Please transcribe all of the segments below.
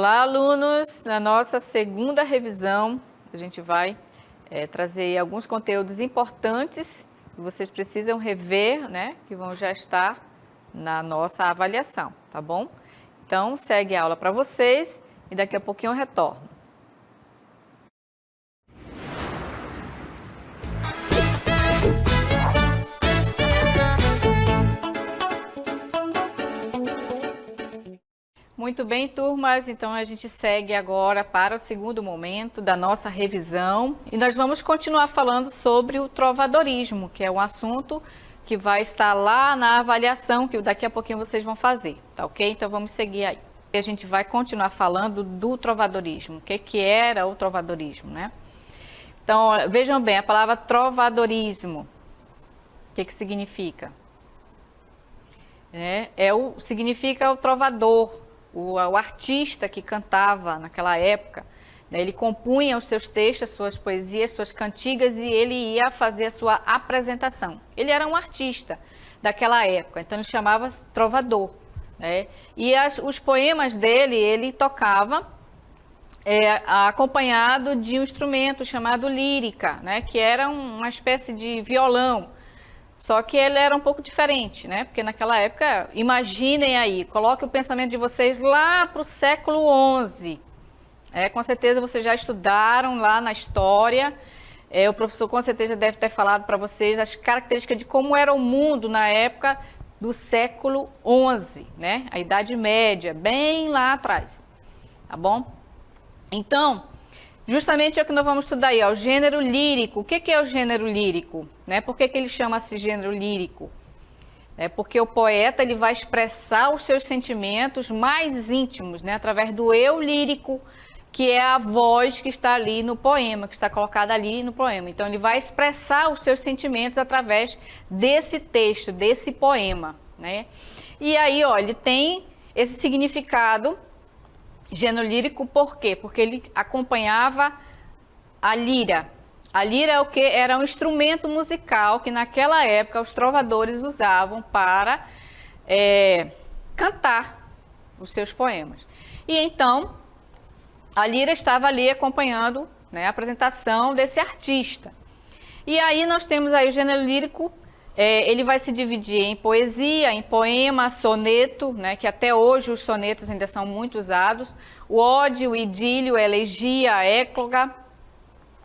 Olá, alunos! Na nossa segunda revisão, a gente vai trazer alguns conteúdos importantes que vocês precisam rever, né? Que vão já estar na nossa avaliação, tá bom? Então, segue a aula para vocês e daqui a pouquinho eu retorno. Muito bem, turmas, então a gente segue agora para o segundo momento da nossa revisão e nós vamos continuar falando sobre o trovadorismo, que é um assunto que vai estar lá na avaliação, que daqui a pouquinho vocês vão fazer, tá ok? Então vamos seguir aí. A gente vai continuar falando do trovadorismo, o que era o trovadorismo, né? Então, vejam bem, a palavra trovadorismo, o que significa? Significa o trovador. O artista que cantava naquela época, né, ele compunha os seus textos, suas poesias, suas cantigas e ele ia fazer a sua apresentação. Ele era um artista daquela época, então ele chamava trovador. Né? E os poemas dele, ele tocava acompanhado de um instrumento chamado lírica, né, que era uma espécie de violão. Só que ele era um pouco diferente, né? Porque naquela época, imaginem aí, coloque o pensamento de vocês lá para o século XI. Com certeza vocês já estudaram lá na história. O professor com certeza deve ter falado para vocês as características de como era o mundo na época do século XI, né? A Idade Média, bem lá atrás, tá bom? Então, justamente é o que nós vamos estudar aí, ó, o gênero lírico. O que é o gênero lírico? Né? Por que ele chama-se gênero lírico? Porque o poeta ele vai expressar os seus sentimentos mais íntimos, né? Através do eu lírico, que é a voz que está ali no poema, que está colocada ali no poema. Então, ele vai expressar os seus sentimentos através desse texto, desse poema. Né? E aí, ó, ele tem esse significado gênero lírico, por quê? Porque ele acompanhava a lira. A lira é o que? Era um instrumento musical que naquela época os trovadores usavam para cantar os seus poemas. E então, a lira estava ali acompanhando, né, a apresentação desse artista. E aí nós temos aí o gênero lírico. Ele vai se dividir em poesia, em poema, soneto, né, que até hoje os sonetos ainda são muito usados, o ódio, o idílio, a elegia, a écloga,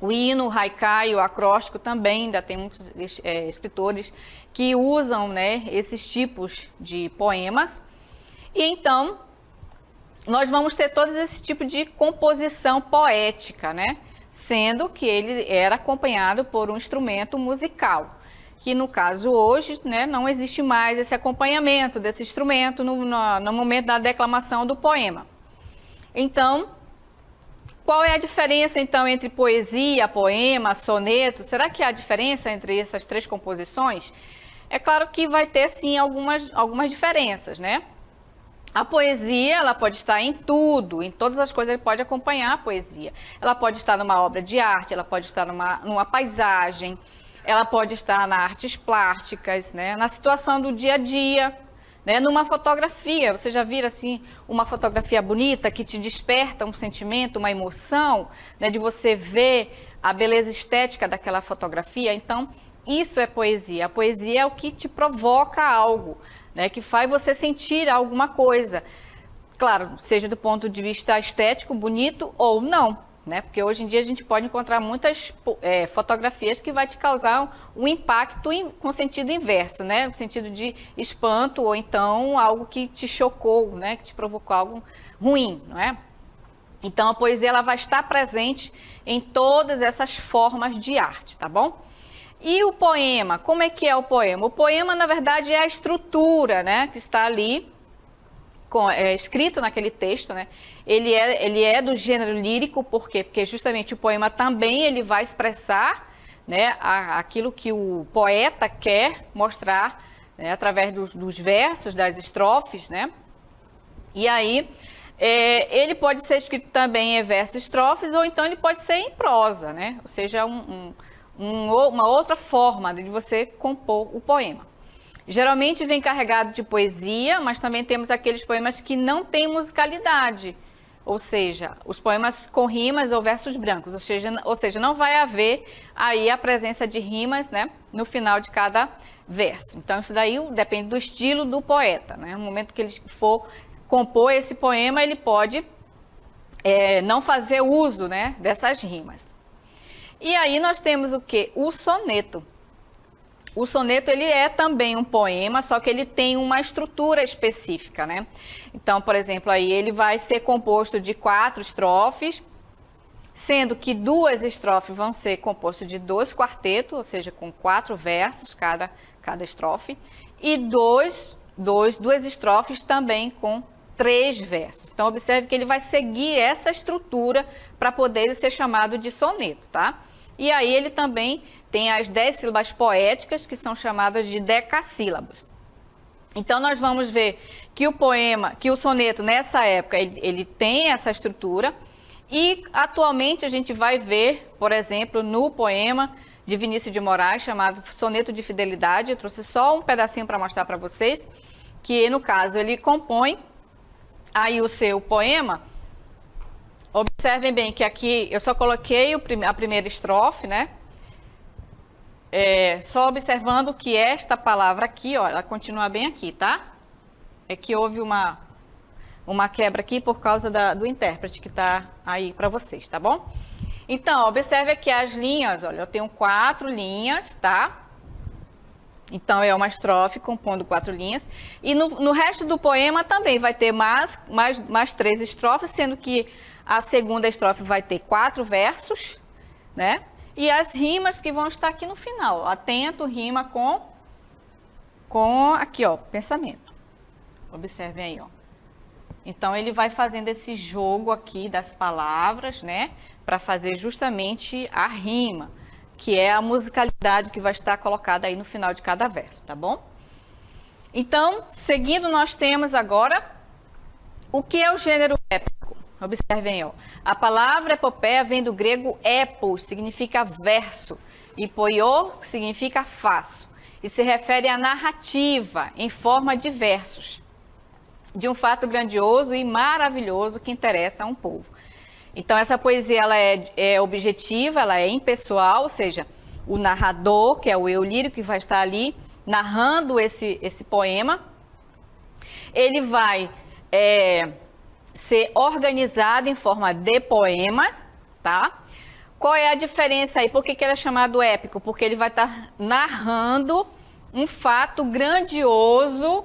o hino, o haikai, o acróstico também, ainda tem muitos escritores que usam, né, esses tipos de poemas. E então, nós vamos ter todos esse tipo de composição poética, né, sendo que ele era acompanhado por um instrumento musical. Que no caso hoje, né, não existe mais esse acompanhamento desse instrumento no momento da declamação do poema. Então, qual é a diferença então entre poesia, poema, soneto? Será que há diferença entre essas três composições? É claro que vai ter sim algumas diferenças, né? A poesia, ela pode estar em tudo, em todas as coisas ele pode acompanhar a poesia. Ela pode estar numa obra de arte, ela pode estar numa paisagem, ela pode estar nas artes plásticas, né? Na situação do dia a dia, né? Numa fotografia. Você já viram assim, uma fotografia bonita que te desperta um sentimento, uma emoção, né? De você ver a beleza estética daquela fotografia. Então, isso é poesia. A poesia é o que te provoca algo, né? Que faz você sentir alguma coisa. Claro, seja do ponto de vista estético, bonito ou não. Né? Porque hoje em dia a gente pode encontrar muitas fotografias que vai te causar um impacto com sentido inverso, né? No sentido de espanto ou então algo que te chocou, né? Que te provocou algo ruim, não é? Então a poesia ela vai estar presente em todas essas formas de arte, tá bom? E o poema, como é que é o poema? O poema, na verdade, é a estrutura, né? Que está ali escrito naquele texto, né? Ele é do gênero lírico, por quê? Porque justamente o poema também ele vai expressar, né, aquilo que o poeta quer mostrar, né, através dos versos, das estrofes, né? E aí ele pode ser escrito também em versos e estrofes, ou então ele pode ser em prosa, né? Ou seja, uma outra forma de você compor o poema. Geralmente vem carregado de poesia, mas também temos aqueles poemas que não têm musicalidade. ou seja, os poemas com rimas ou versos brancos, ou seja, não vai haver aí a presença de rimas, né, no final de cada verso. Então, isso daí depende do estilo do poeta, né? No momento que ele for compor esse poema, ele pode não fazer uso, né, dessas rimas. E aí nós temos o quê? O soneto. O soneto, ele é também um poema, só que ele tem uma estrutura específica, né? Então, por exemplo, aí ele vai ser composto de 4 estrofes, sendo que 2 estrofes vão ser compostas de 2 quartetos, ou seja, com 4 versos cada estrofe, e 2 estrofes também com 3 versos. Então, observe que ele vai seguir essa estrutura para poder ser chamado de soneto, tá? E aí ele também tem as 10 sílabas poéticas, que são chamadas de decassílabos. Então, nós vamos ver que o soneto, nessa época, ele tem essa estrutura. E, atualmente, a gente vai ver, por exemplo, no poema de Vinícius de Moraes, chamado Soneto de Fidelidade. Eu trouxe só um pedacinho para mostrar para vocês, que, no caso, ele compõe aí o seu poema. Observem bem que aqui eu só coloquei a primeira estrofe, né? Só observando que esta palavra aqui, ó, ela continua bem aqui, tá? É que houve uma quebra aqui por causa do intérprete que tá aí para vocês, tá bom? Então, observe aqui as linhas, olha, eu tenho 4 linhas, tá? Então, é uma estrofe compondo 4 linhas. E no resto do poema também vai ter mais 3 estrofes, sendo que a segunda estrofe vai ter 4 versos, né? E as rimas que vão estar aqui no final. Atento, rima com aqui, ó, pensamento. Observem aí, ó. Então, ele vai fazendo esse jogo aqui das palavras, né? Para fazer justamente a rima, que é a musicalidade que vai estar colocada aí no final de cada verso, tá bom? Então, seguindo, nós temos agora o que é o gênero épico. Observem, ó. A palavra epopeia vem do grego epos, significa verso, e poiô significa faço, e se refere à narrativa em forma de versos, de um fato grandioso e maravilhoso que interessa a um povo. Então, essa poesia ela é objetiva, ela é impessoal, ou seja, o narrador, que é o eu lírico, que vai estar ali narrando esse poema, ele vai ser organizado em forma de poemas, tá? Qual é a diferença aí? Por que ele é chamado épico? Porque ele vai estar narrando um fato grandioso,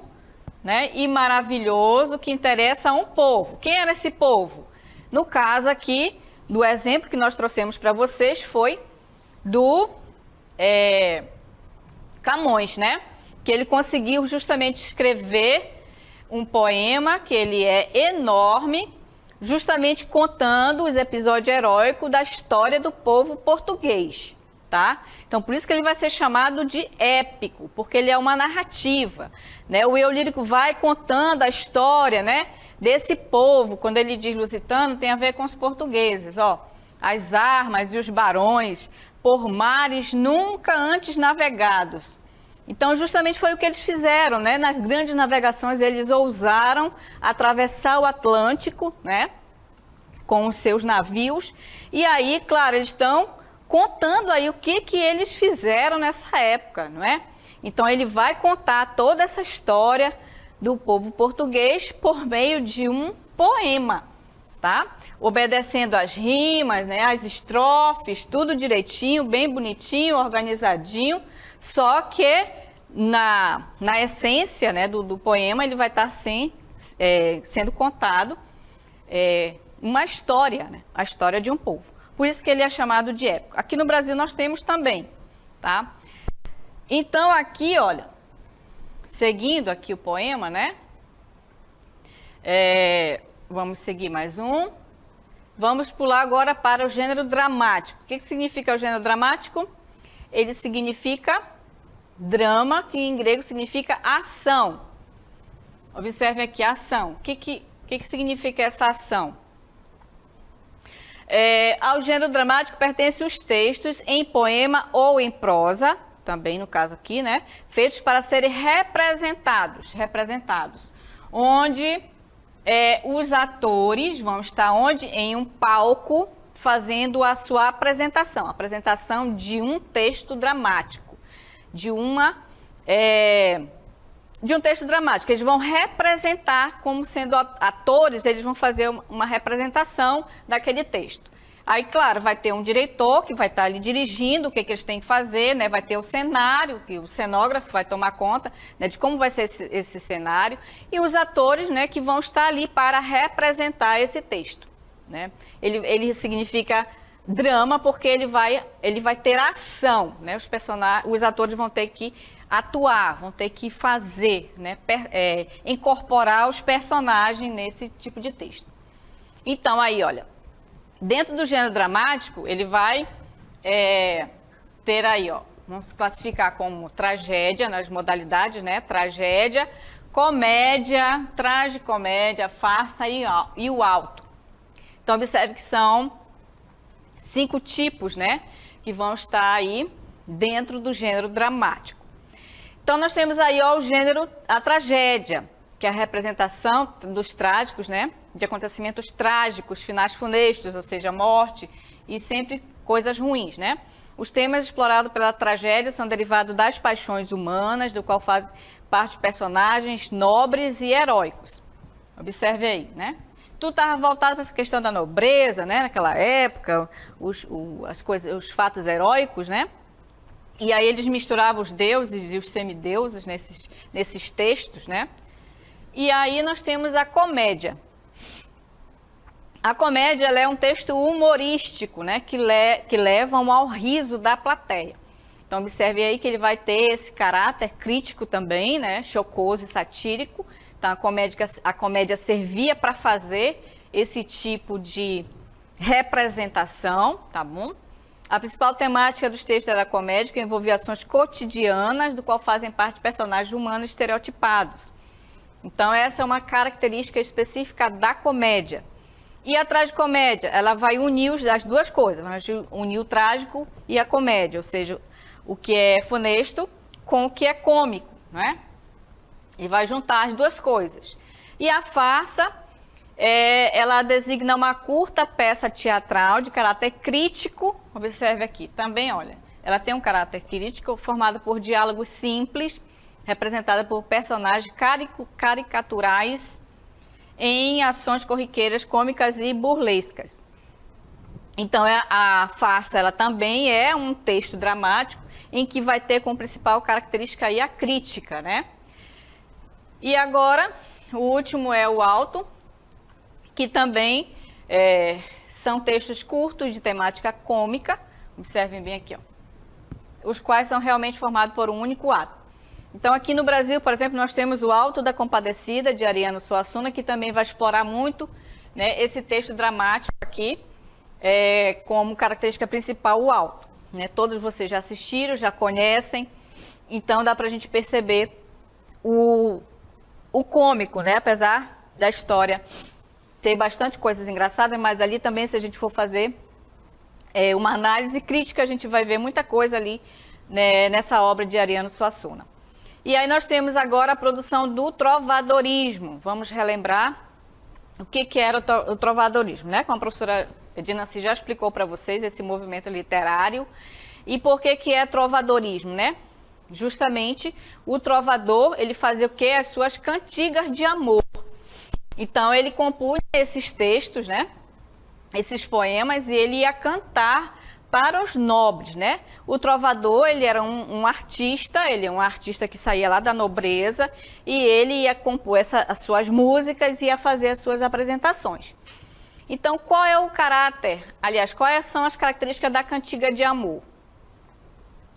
né, e maravilhoso que interessa a um povo. Quem era esse povo? No caso aqui, do exemplo que nós trouxemos para vocês, foi do Camões, né? Que ele conseguiu justamente escrever um poema que ele é enorme, justamente contando os episódios heróicos da história do povo português, tá? Então, por isso que ele vai ser chamado de épico, porque ele é uma narrativa, né? O eu lírico vai contando a história, né, desse povo. Quando ele diz lusitano, tem a ver com os portugueses, ó. As armas e os barões por mares nunca antes navegados. Então, justamente foi o que eles fizeram, né? Nas grandes navegações, eles ousaram atravessar o Atlântico, né, com os seus navios. E aí, claro, eles estão contando aí o que eles fizeram nessa época, não é? Então, ele vai contar toda essa história do povo português por meio de um poema, tá? Obedecendo às rimas, né, as estrofes, tudo direitinho, bem bonitinho, organizadinho. Só que na essência, né, do poema, ele vai estar sendo contado uma história, né, a história de um povo. Por isso que ele é chamado de épico. Aqui no Brasil nós temos também, tá? Então aqui, olha, seguindo aqui o poema, né? Vamos seguir mais um. Vamos pular agora para o gênero dramático. O que significa o gênero dramático? Ele significa drama, que em grego significa ação. Observe aqui a ação. O que significa essa ação? Ao gênero dramático pertencem os textos em poema ou em prosa, também no caso aqui, né, feitos para serem representados, onde os atores vão estar onde? Em um palco, fazendo a sua apresentação de um texto dramático, de um texto dramático. Eles vão representar, como sendo atores, eles vão fazer uma representação daquele texto. Aí, claro, vai ter um diretor que vai estar ali dirigindo o que eles têm que fazer, né? Vai ter o cenário, que o cenógrafo vai tomar conta, né, de como vai ser esse cenário, e os atores, né, que vão estar ali para representar esse texto, né? Ele significa drama porque ele vai ter ação, né? Os atores vão ter que atuar, vão ter que fazer, né, incorporar os personagens nesse tipo de texto. Então, aí, olha, dentro do gênero dramático, ele vai ter aí, ó, vamos classificar como tragédia, nas modalidades, né? Tragédia, comédia, tragicomédia, farsa e o alto. Então, observe que são 5 tipos, né? Que vão estar aí dentro do gênero dramático. Então, nós temos aí, ó, a tragédia, que é a representação dos trágicos, né? De acontecimentos trágicos, finais funestos, ou seja, morte e sempre coisas ruins, né? Os temas explorados pela tragédia são derivados das paixões humanas, do qual fazem parte personagens nobres e heróicos. Observe aí, né? Tudo estava voltado para essa questão da nobreza, né? Naquela época, os fatos heróicos, né? E aí eles misturavam os deuses e os semideuses nesses textos, né? E aí nós temos a comédia. A comédia, ela é um texto humorístico, né? Que levam ao riso da plateia. Então, observe aí que ele vai ter esse caráter crítico também, né? Chocoso e satírico. Então, a comédia servia para fazer esse tipo de representação, tá bom? A principal temática dos textos da comédia que envolvia ações cotidianas, do qual fazem parte personagens humanos estereotipados. Então, essa é uma característica específica da comédia. E a tragicomédia, ela vai unir as duas coisas, vai unir o trágico e a comédia, ou seja, o que é funesto com o que é cômico, né? E vai juntar as duas coisas. E a farsa, ela designa uma curta peça teatral de caráter crítico, observe aqui, também, olha, ela tem um caráter crítico formado por diálogos simples, representada por personagens caricaturais em ações corriqueiras, cômicas e burlescas. Então, a farsa, ela também é um texto dramático em que vai ter como principal característica aí a crítica, né? E agora, o último é o alto, que também são textos curtos de temática cômica, observem bem aqui, ó, os quais são realmente formados por um único ato. Então, aqui no Brasil, por exemplo, nós temos o Alto da Compadecida, de Ariano Suassuna, que também vai explorar muito, né, esse texto dramático aqui, como característica principal o alto. Né? Todos vocês já assistiram, já conhecem, então dá para a gente perceber o cômico, né? Apesar da história ter bastante coisas engraçadas, mas ali também, se a gente for fazer uma análise crítica, a gente vai ver muita coisa ali, né, nessa obra de Ariano Suassuna. E aí nós temos agora a produção do trovadorismo. Vamos relembrar o que era o trovadorismo, né? Como a professora Edinassi já explicou para vocês, esse movimento literário. E por que é trovadorismo, né? Justamente o trovador, ele fazia o quê? As suas cantigas de amor. Então ele compunha esses textos, né? Esses poemas, e ele ia cantar para os nobres, né? O trovador, ele era um artista, ele é um artista que saía lá da nobreza, e ele ia compor as suas músicas e ia fazer as suas apresentações. Então, qual é o caráter, aliás, quais são as características da cantiga de amor?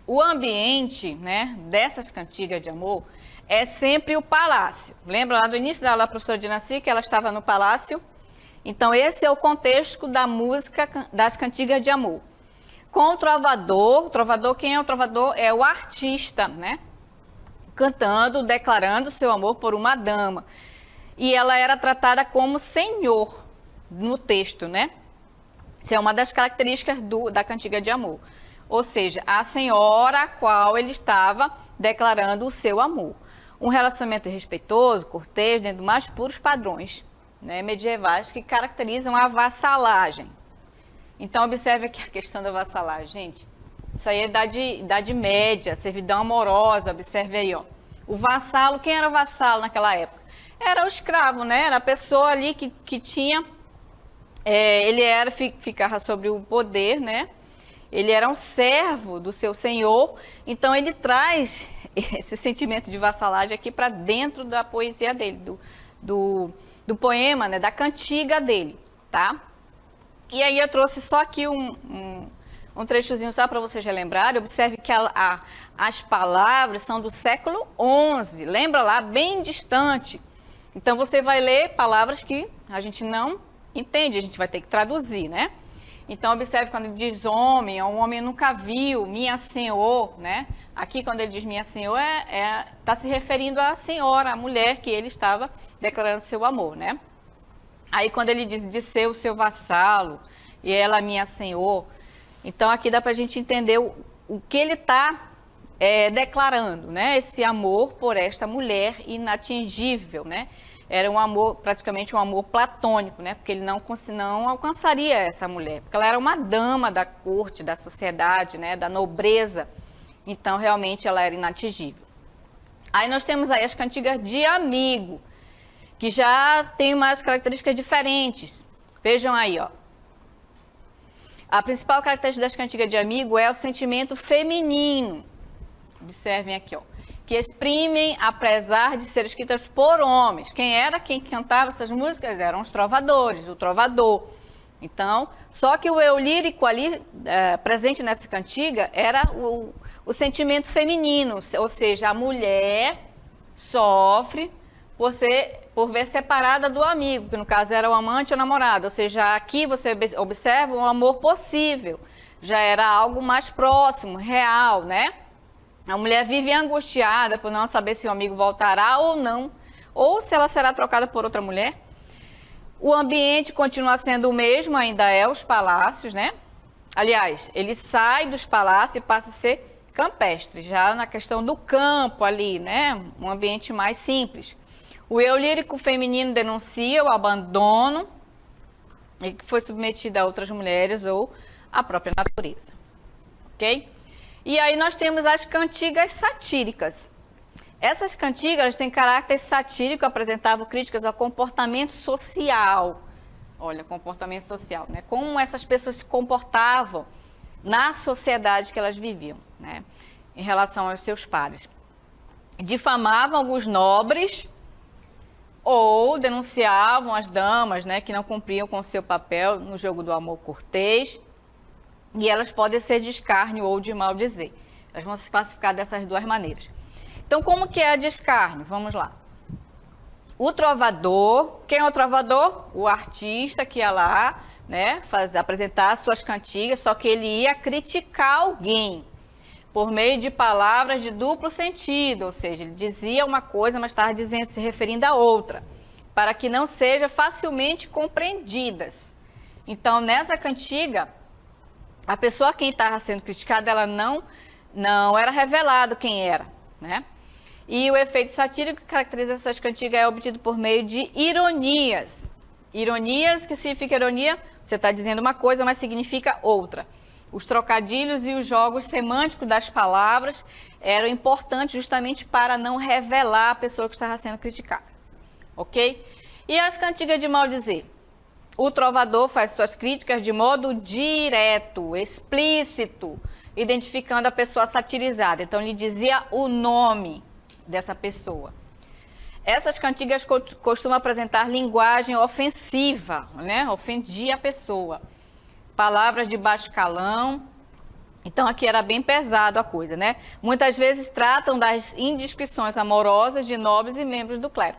O ambiente, né, dessas cantigas de amor é sempre o palácio. Lembra lá do início da aula da professora Dinassi que ela estava no palácio? Então, esse é o contexto da música das cantigas de amor. Com o trovador, quem é o trovador? É o artista, né? Cantando, declarando seu amor por uma dama. E ela era tratada como senhor no texto, né? Isso é uma das características da cantiga de amor. Ou seja, a senhora a qual ele estava declarando o seu amor. Um relacionamento respeitoso, cortês, dentro dos mais puros padrões, né, medievais que caracterizam a vassalagem. Então, observe aqui a questão da vassalagem, gente. Isso aí é idade média, servidão amorosa, observe aí, ó. O vassalo, quem era vassalo naquela época? Era o escravo, né? Era a pessoa ali que tinha, ficava sobre o poder, né? Ele era um servo do seu senhor, então ele traz esse sentimento de vassalagem aqui para dentro da poesia dele, do poema, né? Da cantiga dele, tá? E aí eu trouxe só aqui um trechozinho só para vocês relembrarem. Observe que as palavras são do século XI, lembra lá, bem distante. Então você vai ler palavras que a gente não entende, a gente vai ter que traduzir, né? Então observe quando ele diz homem, um homem nunca viu, minha senhor, né? Aqui quando ele diz minha senhor, está se referindo à senhora, à mulher que ele estava declarando seu amor, né? Aí quando ele diz de ser o seu vassalo e ela minha senhor, então aqui dá para a gente entender o que ele está declarando, né? Esse amor por esta mulher inatingível, né? Era um amor, praticamente um amor platônico, né? Porque ele não alcançaria essa mulher, porque ela era uma dama da corte, da sociedade, né? Da nobreza, então realmente ela era inatingível. Aí nós temos aí as cantigas de amigo, que já tem umas características diferentes. Vejam aí, ó. A principal característica das cantigas de amigo é o sentimento feminino. Observem aqui, ó. Que exprimem, apesar de serem escritas por homens. Quem cantava essas músicas eram os trovadores, o trovador. Então, só que o eu lírico ali, presente nessa cantiga, era o sentimento feminino. Ou seja, a mulher sofre por ver separada do amigo, que no caso era o amante ou o namorado. Ou seja, aqui você observa um amor possível, já era algo mais próximo, real, né? A mulher vive angustiada por não saber se o amigo voltará ou não, ou se ela será trocada por outra mulher. O ambiente continua sendo o mesmo, ainda é os palácios, né? Aliás, ele sai dos palácios e passa a ser campestre, já na questão do campo ali, né? Um ambiente mais simples. O eu lírico feminino denuncia o abandono e que foi submetido a outras mulheres ou à própria natureza, ok? E aí nós temos as cantigas satíricas. Essas cantigas têm caráter satírico, apresentavam críticas ao comportamento social. Olha, comportamento social, né? Como essas pessoas se comportavam na sociedade que elas viviam, né? Em relação aos seus pares. Difamavam alguns nobres ou denunciavam as damas, né, que não cumpriam com o seu papel no jogo do amor cortês, e elas podem ser de escárnio ou de maldizer. Elas vão se classificar dessas duas maneiras. Então, como que é a de escárnio? Vamos lá. O trovador, quem é o trovador? O artista que ia lá, né, apresentar suas cantigas, só que ele ia criticar alguém por meio de palavras de duplo sentido, ou seja, ele dizia uma coisa, mas estava dizendo, se referindo a outra, para que não sejam facilmente compreendidas. Então, nessa cantiga, a pessoa a quem estava sendo criticada, ela não era revelado quem era, né? E o efeito satírico que caracteriza essas cantigas é obtido por meio de ironias. Ironias, que significa ironia? Você está dizendo uma coisa, mas significa outra. Os trocadilhos e os jogos semânticos das palavras eram importantes justamente para não revelar a pessoa que estava sendo criticada, ok? E as cantigas de maldizer? O trovador faz suas críticas de modo direto, explícito, identificando a pessoa satirizada. Então, ele dizia o nome dessa pessoa. Essas cantigas costumam apresentar linguagem ofensiva, né? Ofendia a pessoa. Palavras de baixo calão. Então, aqui era bem pesado a coisa, né? Muitas vezes tratam das indiscrições amorosas de nobres e membros do clero.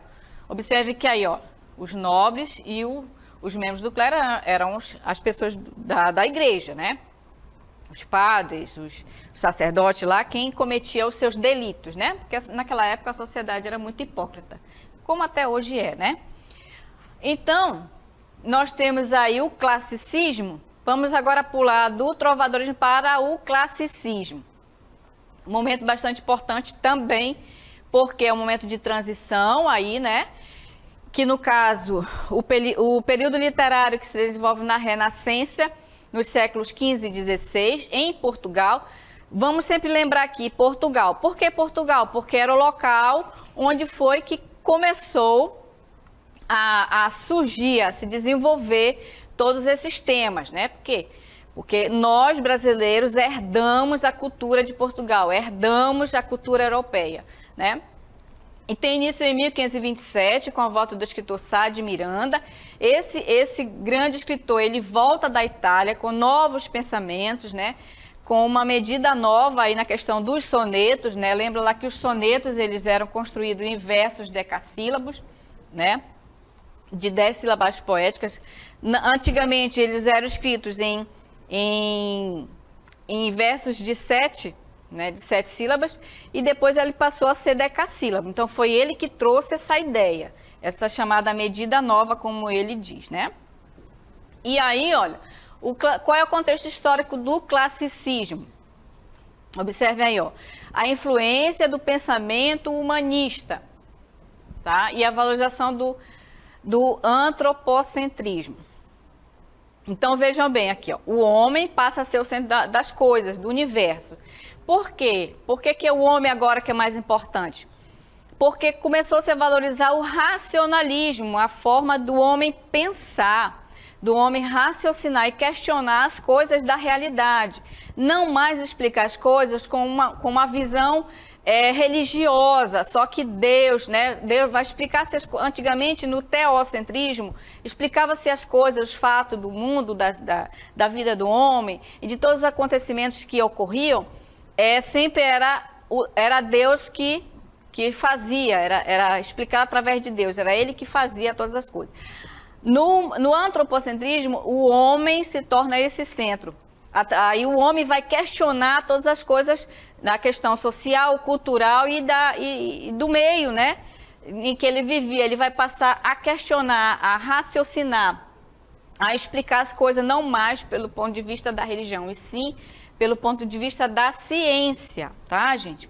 Observe que aí, ó, os nobres e os membros do clero eram as pessoas da igreja, né? Os padres, os sacerdotes lá, quem cometia os seus delitos, né? Porque naquela época a sociedade era muito hipócrita, como até hoje é, né? Então, nós temos aí o classicismo. Vamos agora pular do trovadorismo para o classicismo. Um momento bastante importante também, porque é um momento de transição aí, né? que no caso, o período literário que se desenvolve na Renascença, nos séculos XV e XVI, em Portugal. Vamos sempre lembrar aqui, Portugal. Por que Portugal? Porque era o local onde foi que começou a surgir, a se desenvolver todos esses temas, né? Por quê? Porque nós, brasileiros, herdamos a cultura de Portugal, herdamos a cultura europeia, né? E tem início em 1527, com a volta do escritor Sá de Miranda. Esse grande escritor, ele volta da Itália com novos pensamentos, né? Com uma medida nova aí na questão dos sonetos, né? Lembra lá que os sonetos, eles eram construídos em versos decassílabos, né? De 10 sílabas poéticas. Antigamente, eles eram escritos em versos de 7, né, de 7 sílabas, e depois ele passou a ser decassílabo. Então, foi ele que trouxe essa ideia, essa chamada medida nova, como ele diz, né? E aí, olha, qual é o contexto histórico do classicismo? Observe aí, ó, a influência do pensamento humanista, tá? E a valorização do antropocentrismo. Então, vejam bem aqui, ó, o homem passa a ser o centro das coisas, do universo. Por quê? Por que o homem agora que é mais importante? Porque começou-se a valorizar o racionalismo, a forma do homem pensar, do homem raciocinar e questionar as coisas da realidade. Não mais explicar as coisas com uma visão religiosa, só que Deus, né? Deus vai explicar antigamente no teocentrismo, explicava-se as coisas, os fatos do mundo, da vida do homem e de todos os acontecimentos que ocorriam, sempre era Deus que fazia, era explicar através de Deus, era Ele que fazia todas as coisas. No antropocentrismo, o homem se torna esse centro. Aí o homem vai questionar todas as coisas na questão social, cultural e do meio, né, em que ele vivia. Ele vai passar a questionar, a raciocinar, a explicar as coisas não mais pelo ponto de vista da religião, e sim pelo ponto de vista da ciência, tá, gente?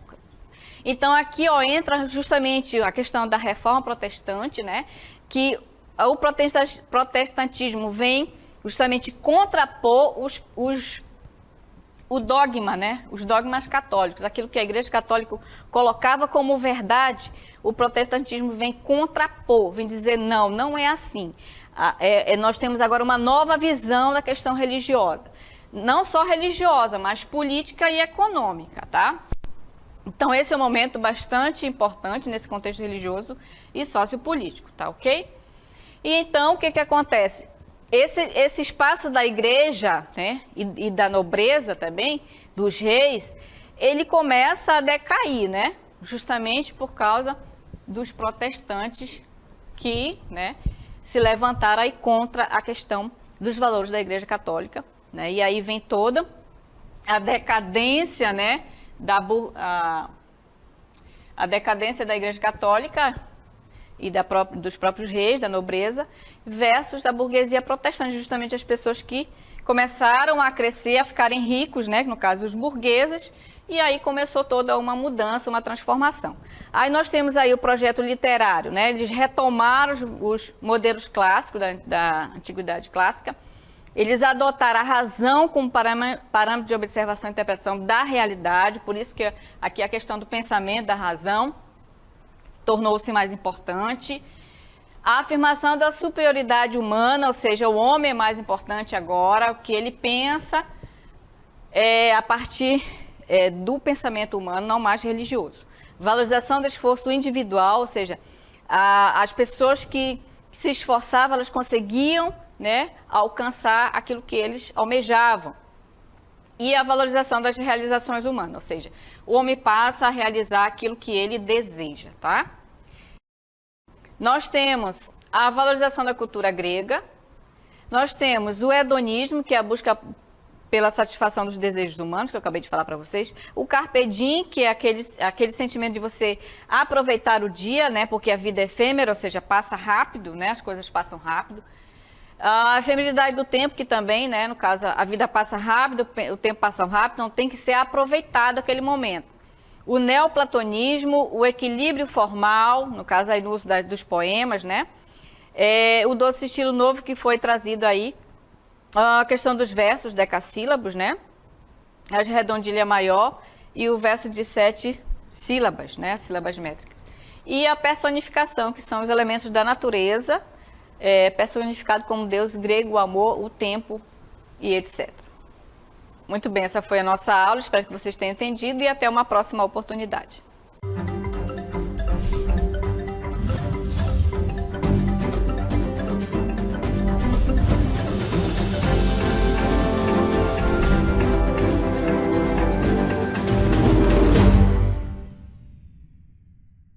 Então aqui, ó, entra justamente a questão da reforma protestante, né, que o protestantismo vem justamente contrapor o dogma, né? Os dogmas católicos, aquilo que a Igreja Católica colocava como verdade, o protestantismo vem contrapor, vem dizer não é assim. Nós temos agora uma nova visão da questão religiosa. Não só religiosa, mas política e econômica, tá? Então esse é um momento bastante importante nesse contexto religioso e sociopolítico, tá ok? E então o que acontece? Esse espaço da igreja, né, e da nobreza também, dos reis, ele começa a decair, né, justamente por causa dos protestantes que, né, se levantaram aí contra a questão dos valores da Igreja Católica, né, e aí vem toda a decadência, né, a decadência da Igreja Católica e dos próprios reis, da nobreza, versus a burguesia protestante, justamente as pessoas que começaram a crescer, a ficarem ricos, né, no caso os burgueses, e aí começou toda uma mudança, uma transformação. Aí nós temos aí o projeto literário, né, eles retomaram os modelos clássicos da antiguidade clássica, eles adotaram a razão como parâmetro de observação e interpretação da realidade, por isso que aqui a questão do pensamento, da razão, tornou-se mais importante. A afirmação da superioridade humana, ou seja, o homem é mais importante agora, o que ele pensa a partir do pensamento humano, não mais religioso. Valorização do esforço individual, ou seja, as pessoas que se esforçavam, elas conseguiam, né, alcançar aquilo que eles almejavam. E a valorização das realizações humanas, ou seja, o homem passa a realizar aquilo que ele deseja, tá? Nós temos a valorização da cultura grega, nós temos o hedonismo, que é a busca pela satisfação dos desejos humanos, que eu acabei de falar para vocês, o carpe diem, que é aquele sentimento de você aproveitar o dia, né, porque a vida é efêmera, ou seja, passa rápido, né, as coisas passam rápido. A efemeridade do tempo, que também, né, no caso, a vida passa rápido, o tempo passa rápido, não tem que ser aproveitado aquele momento. O neoplatonismo, o equilíbrio formal, no caso aí no uso dos poemas, né? O doce estilo novo que foi trazido aí, a questão dos versos decassílabos, né? A de redondilha maior e o verso de 7 sílabas, né? Sílabas métricas. E a personificação, que são os elementos da natureza, personificado como Deus grego, o amor, o tempo e etc. Muito bem, essa foi a nossa aula, espero que vocês tenham entendido e até uma próxima oportunidade.